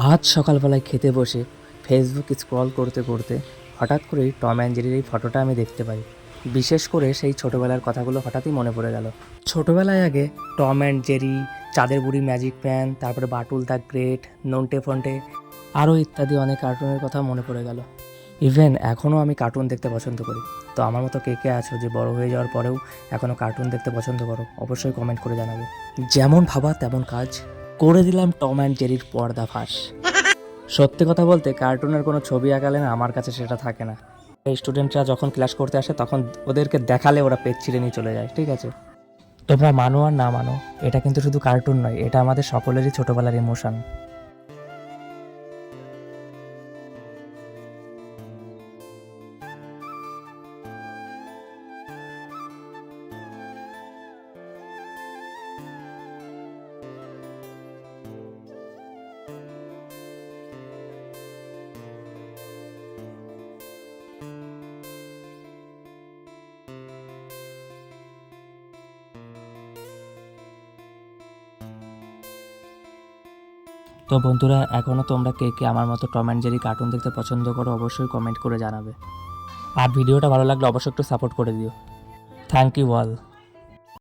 আজ সকালবেলায় খেতে বসে ফেসবুক স্ক্রল করতে করতে হঠাৎ করেই টম অ্যান্ড জেরির এই ফটোটা আমি দেখতে পাই। বিশেষ করে সেই ছোটোবেলার কথাগুলো হঠাৎই মনে পড়ে গেল। ছোটোবেলায় আগে টম অ্যান্ড জেরি, চাঁদের বুড়ি ম্যাজিক প্যান, তারপরে বাটুল দ্য গ্রেট, নন্টে ফন্টে, আরও ইত্যাদি অনেক কার্টুনের কথা মনে পড়ে গেল। ইভেন এখনও আমি কার্টুন দেখতে পছন্দ করি। তো আমার মতো কে কে আছো যে বড় হয়ে যাওয়ার পরেও এখনও কার্টুন দেখতে পছন্দ করো? অবশ্যই কমেন্ট করে জানাবে। যেমন ভাবা তেমন কাজ, করে দিলাম টম অ্যান্ড জেরির পর্দাফাঁস। সত্যি কথা বলতে কার্টুনের কোনো ছবি আঁকালে না আমার কাছে সেটা থাকে না। এই স্টুডেন্টরা যখন ক্লাস করতে আসে তখন ওদেরকে দেখালে ওরা পেজ ছিঁড়ে নিয়ে চলে যায়। ঠিক আছে, তোমরা মানো আর না মানো, এটা কিন্তু শুধু কার্টুন নয়, এটা আমাদের সকলেরই ছোটোবেলার ইমোশন। তো বন্ধুরা, এখনও তোমরা কে কে আমার মতো টম অ্যান্ড জেরি কার্টুন দেখতে পছন্দ করো? অবশ্যই কমেন্ট করে জানাবে। আর ভিডিওটা ভালো লাগলে অবশ্যই একটু সাপোর্ট করে দিও। Thank you all.